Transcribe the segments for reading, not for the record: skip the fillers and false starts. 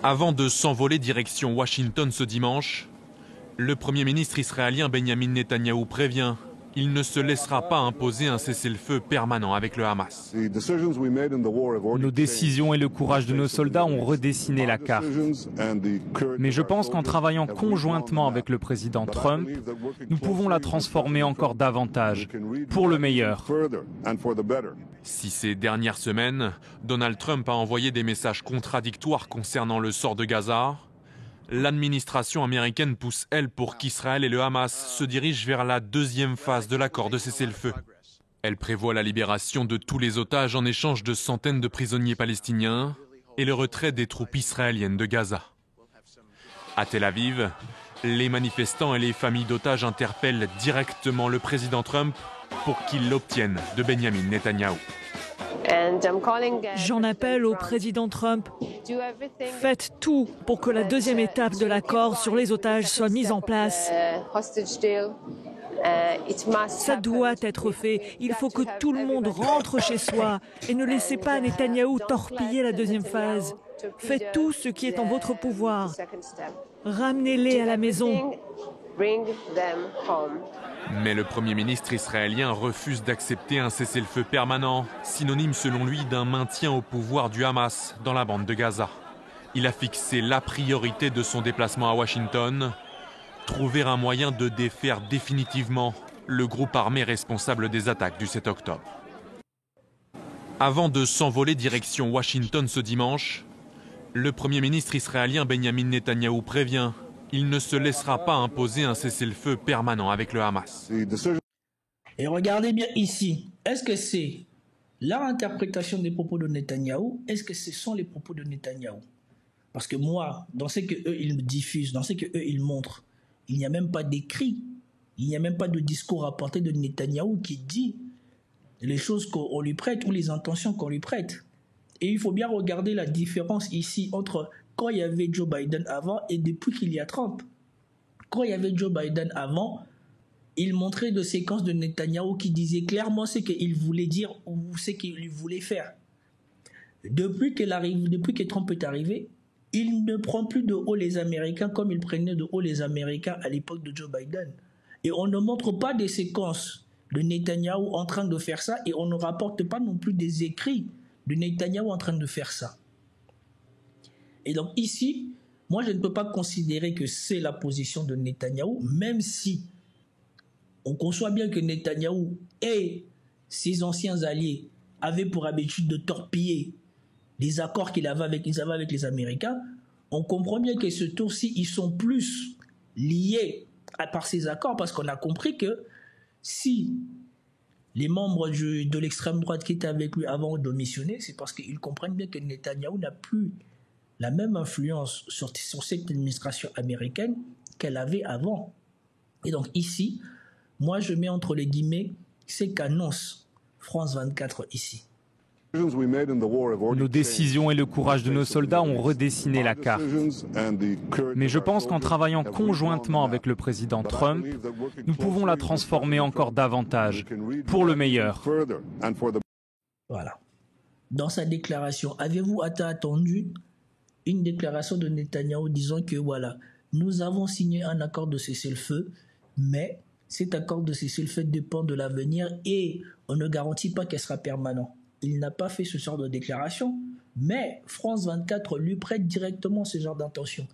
Avant de s'envoler direction Washington ce dimanche, le Premier ministre israélien Benjamin Netanyahou prévient – il ne se laissera pas imposer un cessez-le-feu permanent avec le Hamas. Nos décisions et le courage de nos soldats ont redessiné la carte. Mais je pense qu'en travaillant conjointement avec le président Trump, nous pouvons la transformer encore davantage, pour le meilleur. Si ces dernières semaines, Donald Trump a envoyé des messages contradictoires concernant le sort de Gaza, l'administration américaine pousse, elle, pour qu'Israël et le Hamas se dirigent vers la deuxième phase de l'accord de cessez-le-feu. Elle prévoit la libération de tous les otages en échange de centaines de prisonniers palestiniens et le retrait des troupes israéliennes de Gaza. À Tel Aviv, les manifestants et les familles d'otages interpellent directement le président Trump pour qu'il l'obtienne de Benjamin Netanyahou. J'en appelle au président Trump. Faites tout pour que la deuxième étape de l'accord sur les otages soit mise en place. Ça doit être fait. Il faut que tout le monde rentre chez soi et ne laissez pas Netanyahou torpiller la deuxième phase. Faites tout ce qui est en votre pouvoir. Ramenez-les à la maison. Mais le Premier ministre israélien refuse d'accepter un cessez-le-feu permanent, synonyme selon lui d'un maintien au pouvoir du Hamas dans la bande de Gaza. Il a fixé la priorité de son déplacement à Washington, trouver un moyen de défaire définitivement le groupe armé responsable des attaques du 7 octobre. Avant de s'envoler direction Washington ce dimanche, le Premier ministre israélien Benjamin Netanyahou prévient – il ne se laissera pas imposer un cessez-le-feu permanent avec le Hamas. Et regardez bien ici, est-ce que c'est leur interprétation des propos de Netanyahou? Est-ce que ce sont les propos de Netanyahou? Parce que moi, dans ce qu'eux ils diffusent, dans ce qu'eux ils montrent, il n'y a même pas d'écrit, il n'y a même pas de discours rapporté de Netanyahou qui dit les choses qu'on lui prête ou les intentions qu'on lui prête. Et il faut bien regarder la différence ici entre quand il y avait Joe Biden avant et depuis qu'il y a Trump. Quand il y avait Joe Biden avant, il montrait des séquences de Netanyahou qui disaient clairement ce qu'il voulait dire ou ce qu'il voulait faire. Depuis que Trump est arrivé, il ne prend plus de haut les Américains comme il prenait de haut les Américains à l'époque de Joe Biden. Et on ne montre pas des séquences de Netanyahou en train de faire ça et on ne rapporte pas non plus des écrits de Netanyahou en train de faire ça. Et donc ici, moi je ne peux pas considérer que c'est la position de Netanyahou, même si on conçoit bien que Netanyahou et ses anciens alliés avaient pour habitude de torpiller les accords qu'ils avaient avec les Américains. On comprend bien que ce tour-ci, ils sont plus liés par ces accords parce qu'on a compris que si les membres de l'extrême droite qui étaient avec lui avant ont démissionné, c'est parce qu'ils comprennent bien que Netanyahou n'a plus la même influence sur cette administration américaine qu'elle avait avant. Et donc ici, moi je mets entre les guillemets ce qu'annonce France 24 ici. Nos décisions et le courage de nos soldats ont redessiné la carte. Mais je pense qu'en travaillant conjointement avec le président Trump, nous pouvons la transformer encore davantage, pour le meilleur. Voilà. Dans sa déclaration, avez-vous attendu une déclaration de Netanyahou disant que voilà, nous avons signé un accord de cessez-le-feu, mais cet accord de cessez-le-feu dépend de l'avenir et on ne garantit pas qu'elle sera permanente. Il n'a pas fait ce genre de déclaration, mais France 24 lui prête directement ce genre d'intention.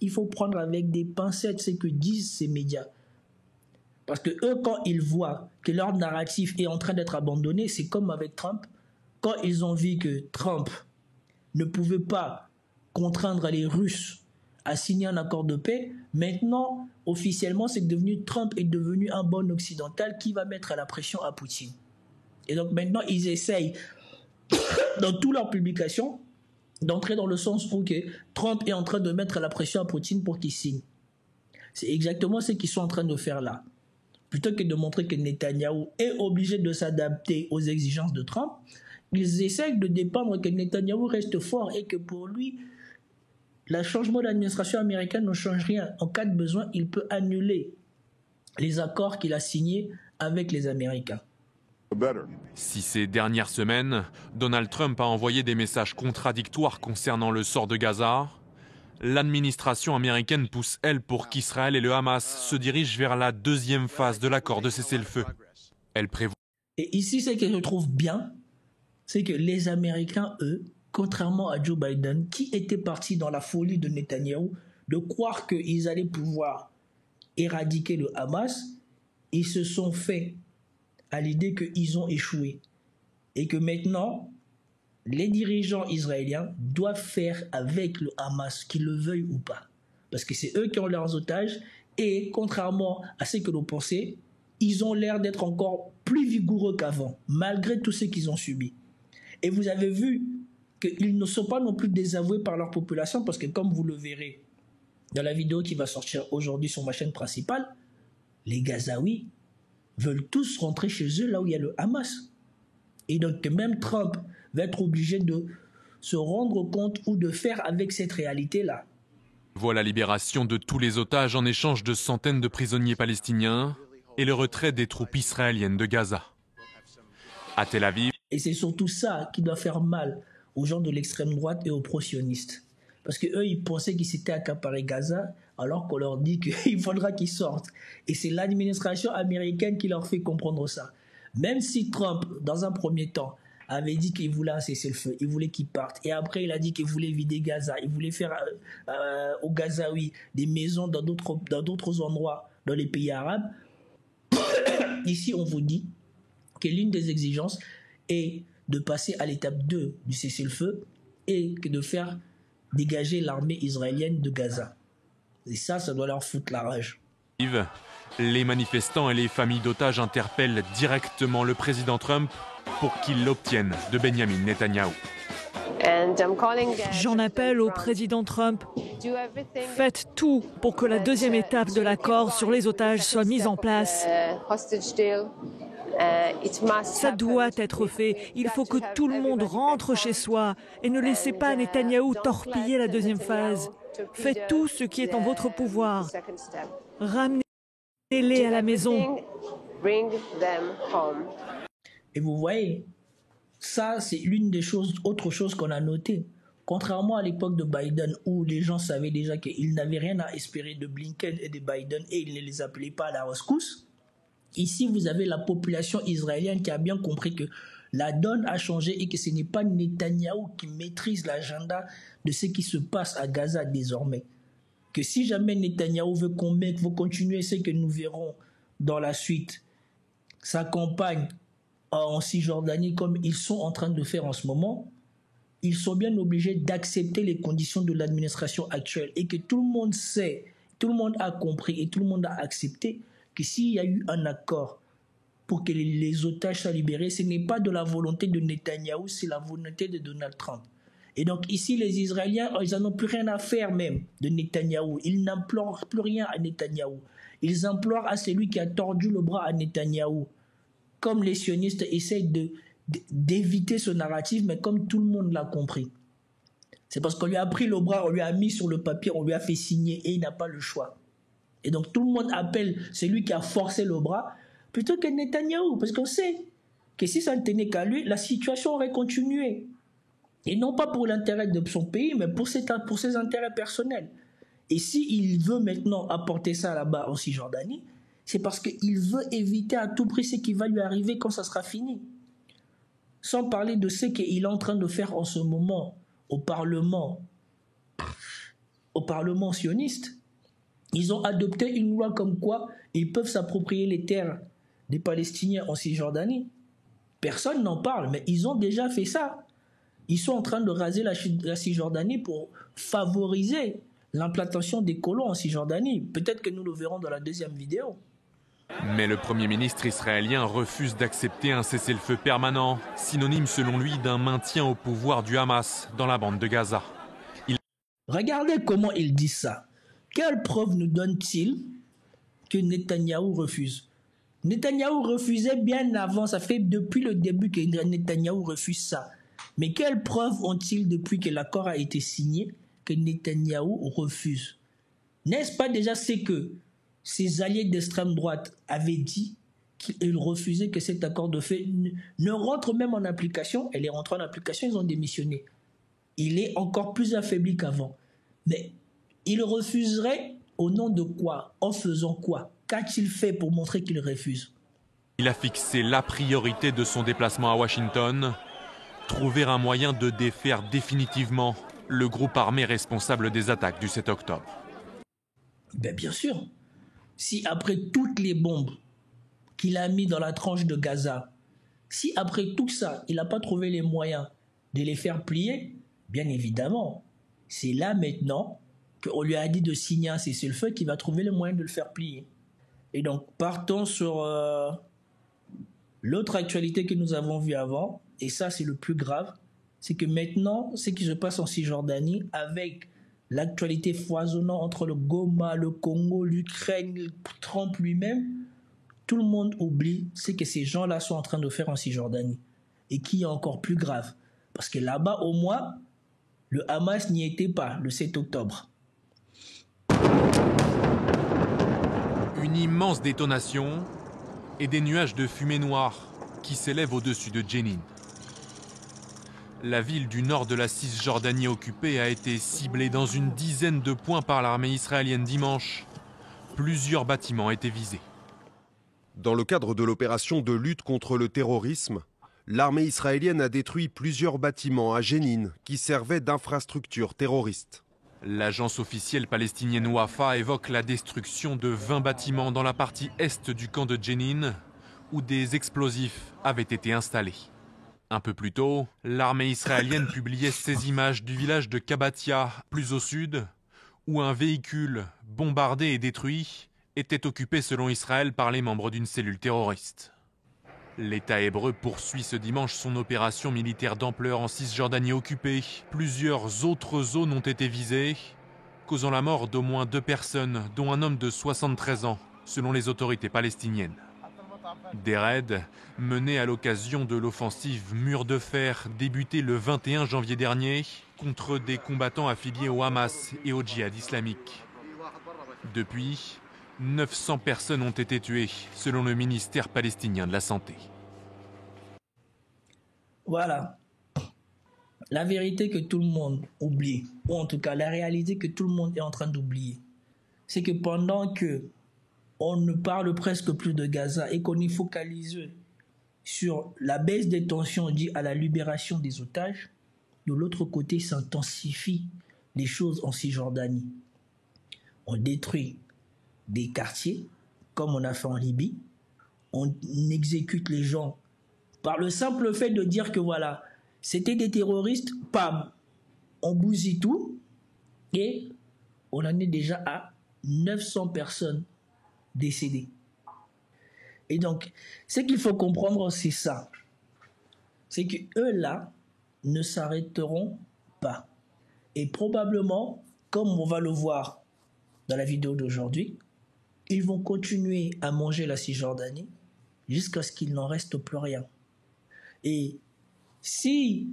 Il faut prendre avec des pincettes ce que disent ces médias. Parce que eux, quand ils voient que leur narratif est en train d'être abandonné, c'est comme avec Trump. Quand ils ont vu que Trump ne pouvait pas contraindre les Russes à signer un accord de paix, maintenant, officiellement, Trump est devenu un bon occidental qui va mettre la pression à Poutine. Et donc maintenant, ils essayent, dans toutes leurs publications, d'entrer dans le sens où Trump est en train de mettre la pression à Poutine pour qu'il signe. C'est exactement ce qu'ils sont en train de faire là. Plutôt que de montrer que Netanyahou est obligé de s'adapter aux exigences de Trump, ils essayent de dépendre que Netanyahou reste fort et que pour lui, le changement d'administration américaine ne change rien. En cas de besoin, il peut annuler les accords qu'il a signés avec les Américains. Si ces dernières semaines, Donald Trump a envoyé des messages contradictoires concernant le sort de Gaza, L'administration américaine pousse, elle, pour qu'Israël et le Hamas se dirigent vers la deuxième phase de l'accord de cessez-le-feu. Elle prévoit... Et ici, ce que je trouve bien, c'est que les Américains, eux, contrairement à Joe Biden, qui était parti dans la folie de Netanyahou, de croire qu'ils allaient pouvoir éradiquer le Hamas, ils se sont fait à l'idée qu'ils ont échoué. Et que maintenant, les dirigeants israéliens doivent faire avec le Hamas, qu'ils le veuillent ou pas. Parce que c'est eux qui ont leurs otages et, contrairement à ce que l'on pensait, ils ont l'air d'être encore plus vigoureux qu'avant, malgré tout ce qu'ils ont subi. Et vous avez vu qu'ils ne sont pas non plus désavoués par leur population, parce que comme vous le verrez dans la vidéo qui va sortir aujourd'hui sur ma chaîne principale, les Gazaouis veulent tous rentrer chez eux là où il y a le Hamas. Et donc même Trump va être obligé de se rendre compte ou de faire avec cette réalité-là. Voilà la libération de tous les otages en échange de centaines de prisonniers palestiniens et le retrait des troupes israéliennes de Gaza. À Tel Aviv... Et c'est surtout ça qui doit faire mal aux gens de l'extrême droite et aux pro-sionistes. Parce qu'eux, ils pensaient qu'ils s'étaient accaparés Gaza, alors qu'on leur dit qu'il faudra qu'ils sortent. Et c'est l'administration américaine qui leur fait comprendre ça. Même si Trump, dans un premier temps, avait dit qu'il voulait un cessez-le-feu, il voulait qu'ils partent. Et après, il a dit qu'il voulait vider Gaza, il voulait faire aux Gazaouis des maisons dans d'autres endroits dans les pays arabes. Ici, on vous dit que l'une des exigences est de passer à l'étape 2 du cessez-le-feu et que de faire dégager l'armée israélienne de Gaza. Et ça doit leur foutre la rage. Les manifestants et les familles d'otages interpellent directement le président Trump pour qu'il l'obtienne de Benjamin Netanyahou. J'en appelle au président Trump. Faites tout pour que la deuxième étape de l'accord sur les otages soit mise en place. Ça doit être fait. Il faut que tout le monde rentre chez soi et ne laissez pas Netanyahou torpiller la deuxième phase. Faites tout ce qui est en votre pouvoir. Ramenez-les à la maison. Et vous voyez, ça c'est l'une des autres choses qu'on a notées. Contrairement à l'époque de Biden où les gens savaient déjà qu'ils n'avaient rien à espérer de Blinken et de Biden et ils ne les appelaient pas à la rescousse, ici vous avez la population israélienne qui a bien compris que la donne a changé et que ce n'est pas Netanyahou qui maîtrise l'agenda de ce qui se passe à Gaza désormais. Que si jamais Netanyahou veut continuer ce que nous verrons dans la suite, sa campagne en Cisjordanie comme ils sont en train de faire en ce moment, ils sont bien obligés d'accepter les conditions de l'administration actuelle et que tout le monde sait, tout le monde a compris et tout le monde a accepté que s'il y a eu un accord pour que les otages soient libérés, ce n'est pas de la volonté de Netanyahou, c'est la volonté de Donald Trump. Et donc ici, les Israéliens, ils n'en ont plus rien à faire même de Netanyahou. Ils n'implorent plus rien à Netanyahou. Ils implorent à celui qui a tordu le bras à Netanyahou. Comme les sionistes essayent d'éviter ce narratif, mais comme tout le monde l'a compris. C'est parce qu'on lui a pris le bras, on lui a mis sur le papier, on lui a fait signer et il n'a pas le choix. Et donc tout le monde appelle celui qui a forcé le bras plutôt que Netanyahou, parce qu'on sait que si ça ne tenait qu'à lui, la situation aurait continué. Et non pas pour l'intérêt de son pays, mais pour ses intérêts personnels. Et s'il veut maintenant apporter ça là-bas en Cisjordanie, c'est parce qu'il veut éviter à tout prix ce qui va lui arriver quand ça sera fini. Sans parler de ce qu'il est en train de faire en ce moment au Parlement sioniste. Ils ont adopté une loi comme quoi ils peuvent s'approprier les terres des Palestiniens en Cisjordanie. Personne n'en parle, mais ils ont déjà fait ça. Ils sont en train de raser la Cisjordanie pour favoriser l'implantation des colons en Cisjordanie. Peut-être que nous le verrons dans la deuxième vidéo. Mais le Premier ministre israélien refuse d'accepter un cessez-le-feu permanent, synonyme selon lui d'un maintien au pouvoir du Hamas dans la bande de Gaza. Regardez comment il dit ça. Quelle preuve nous donne-t-il que Netanyahou refuse? Netanyahou refusait bien avant, ça fait depuis le début que Netanyahou refuse ça. Mais quelles preuves ont-ils depuis que l'accord a été signé que Netanyahou refuse? N'est-ce pas déjà ce que ses alliés d'extrême droite avaient dit, qu'ils refusaient que cet accord de fait ne rentre même en application? Elle est rentrée en application, ils ont démissionné. Il est encore plus affaibli qu'avant. Mais Il refuserait au nom de quoi? En faisant quoi? Qu'a-t-il fait pour montrer qu'il refuse? Il a fixé la priorité de son déplacement à Washington, trouver un moyen de défaire définitivement le groupe armé responsable des attaques du 7 octobre. Ben bien sûr. Si après toutes les bombes qu'il a mis dans la tranche de Gaza, si après tout ça, il n'a pas trouvé les moyens de les faire plier, bien évidemment, c'est là maintenant qu'on lui a dit de signer un cessez-le-feu qu'il va trouver les moyens de le faire plier. Et donc, partons sur l'autre actualité que nous avons vue avant, et ça c'est le plus grave, c'est que maintenant, ce qui se passe en Cisjordanie, avec l'actualité foisonnante entre le Goma, le Congo, l'Ukraine, Trump lui-même, tout le monde oublie ce que ces gens-là sont en train de faire en Cisjordanie. Et qui est encore plus grave. Parce que là-bas, au moins, le Hamas n'y était pas le 7 octobre. Une immense détonation et des nuages de fumée noire qui s'élèvent au-dessus de Jenin. La ville du nord de la Cisjordanie occupée a été ciblée dans une dizaine de points par l'armée israélienne dimanche. Plusieurs bâtiments étaient visés. Dans le cadre de l'opération de lutte contre le terrorisme, l'armée israélienne a détruit plusieurs bâtiments à Jenin qui servaient d'infrastructures terroristes. L'agence officielle palestinienne Wafa évoque la destruction de 20 bâtiments dans la partie est du camp de Jenin, où des explosifs avaient été installés. Un peu plus tôt, l'armée israélienne publiait ces images du village de Kabatia, plus au sud, où un véhicule bombardé et détruit était occupé selon Israël par les membres d'une cellule terroriste. L'État hébreu poursuit ce dimanche son opération militaire d'ampleur en Cisjordanie occupée. Plusieurs autres zones ont été visées, causant la mort d'au moins 2 personnes, dont un homme de 73 ans, selon les autorités palestiniennes. Des raids menés à l'occasion de l'offensive Mur de Fer débutée le 21 janvier dernier contre des combattants affiliés au Hamas et au djihad islamique. Depuis, 900 personnes ont été tuées, selon le ministère palestinien de la Santé. Voilà. La vérité que tout le monde oublie, ou en tout cas la réalité que tout le monde est en train d'oublier, c'est que pendant que on ne parle presque plus de Gaza et qu'on est focalisé sur la baisse des tensions due à la libération des otages, de l'autre côté s'intensifient les choses en Cisjordanie. On détruit des quartiers, comme on a fait en Libye. On exécute les gens par le simple fait de dire que voilà, c'était des terroristes, pam, on bousille tout, et on en est déjà à 900 personnes décédées. Et donc, ce qu'il faut comprendre, c'est ça. C'est qu'eux là ne s'arrêteront pas. Et probablement, comme on va le voir dans la vidéo d'aujourd'hui, ils vont continuer à manger la Cisjordanie jusqu'à ce qu'il n'en reste plus rien. Et si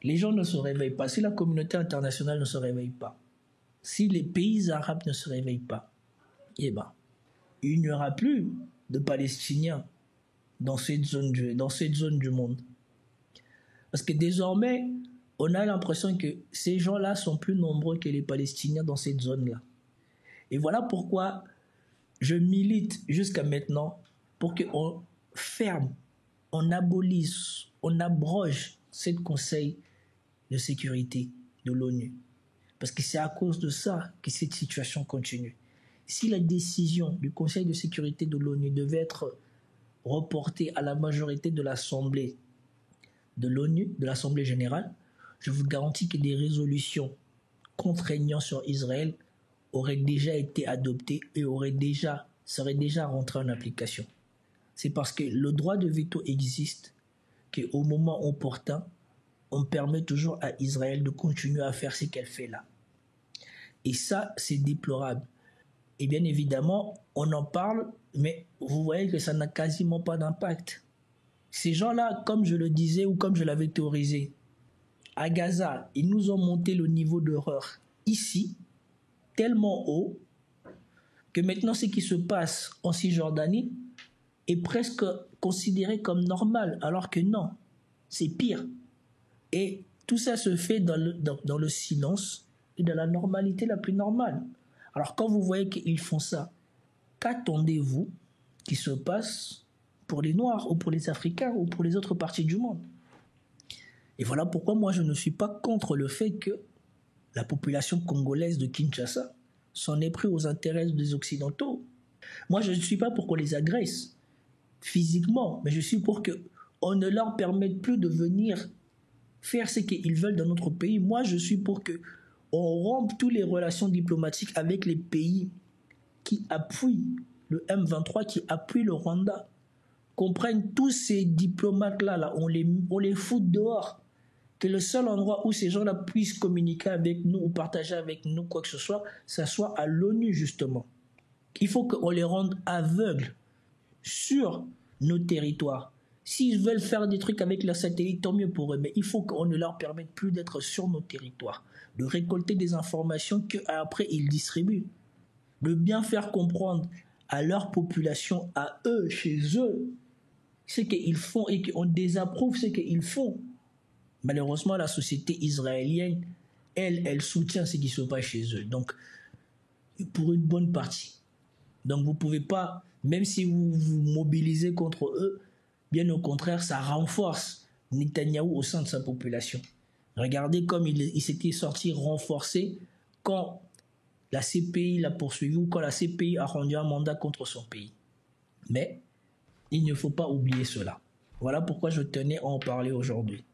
les gens ne se réveillent pas, si la communauté internationale ne se réveille pas, si les pays arabes ne se réveillent pas, eh ben, il n'y aura plus de Palestiniens dans cette zone du monde. Parce que désormais, on a l'impression que ces gens-là sont plus nombreux que les Palestiniens dans cette zone-là. Et voilà pourquoi je milite jusqu'à maintenant pour qu'on ferme, on abolisse, on abroge ce Conseil de sécurité de l'ONU. Parce que c'est à cause de ça que cette situation continue. Si la décision du Conseil de sécurité de l'ONU devait être reportée à la majorité de l'Assemblée de l'ONU, de l'Assemblée générale, je vous garantis que des résolutions contraignantes sur Israël auraient déjà été adoptées et seraient déjà rentrées en application. C'est parce que le droit de veto existe qu'au moment opportun, on permet toujours à Israël de continuer à faire ce qu'elle fait là. Et ça, c'est déplorable. Et bien évidemment, on en parle, mais vous voyez que ça n'a quasiment pas d'impact. Ces gens-là, comme je le disais ou comme je l'avais théorisé, à Gaza, ils nous ont monté le niveau d'horreur ici, tellement haut, que maintenant ce qui se passe en Cisjordanie est presque considéré comme normal, alors que non, c'est pire. Et tout ça se fait dans le silence et dans la normalité la plus normale. Alors quand vous voyez qu'ils font ça, qu'attendez-vous qu'il se passe pour les Noirs ou pour les Africains ou pour les autres parties du monde? Et voilà pourquoi moi je ne suis pas contre le fait que la population congolaise de Kinshasa s'en est pris aux intérêts des Occidentaux. Moi je ne suis pas pour qu'on les agresse physiquement, mais je suis pour qu'on ne leur permette plus de venir faire ce qu'ils veulent dans notre pays. Moi je suis pour qu'on rompe toutes les relations diplomatiques avec les pays qui appuient le M23, qui appuient le Rwanda, qu'on prenne tous ces diplomats-là, on les fout dehors, que le seul endroit où ces gens-là puissent communiquer avec nous ou partager avec nous quoi que ce soit, ça soit à l'ONU justement. Il faut qu'on les rende aveugles sur nos territoires. S'ils veulent faire des trucs avec leurs satellites, tant mieux pour eux, mais il faut qu'on ne leur permette plus d'être sur nos territoires, de récolter des informations qu'après ils distribuent, de bien faire comprendre à leur population, à eux, chez eux, ce qu'ils font et qu'on désapprouve ce qu'ils font. Malheureusement, la société israélienne, elle soutient ce qui se passe chez eux. Donc, pour une bonne partie. Donc, vous ne pouvez pas, même si vous vous mobilisez contre eux, bien au contraire, ça renforce Netanyahou au sein de sa population. Regardez comme il s'était sorti renforcé quand la CPI l'a poursuivi ou quand la CPI a rendu un mandat contre son pays. Mais il ne faut pas oublier cela. Voilà pourquoi je tenais à en parler aujourd'hui.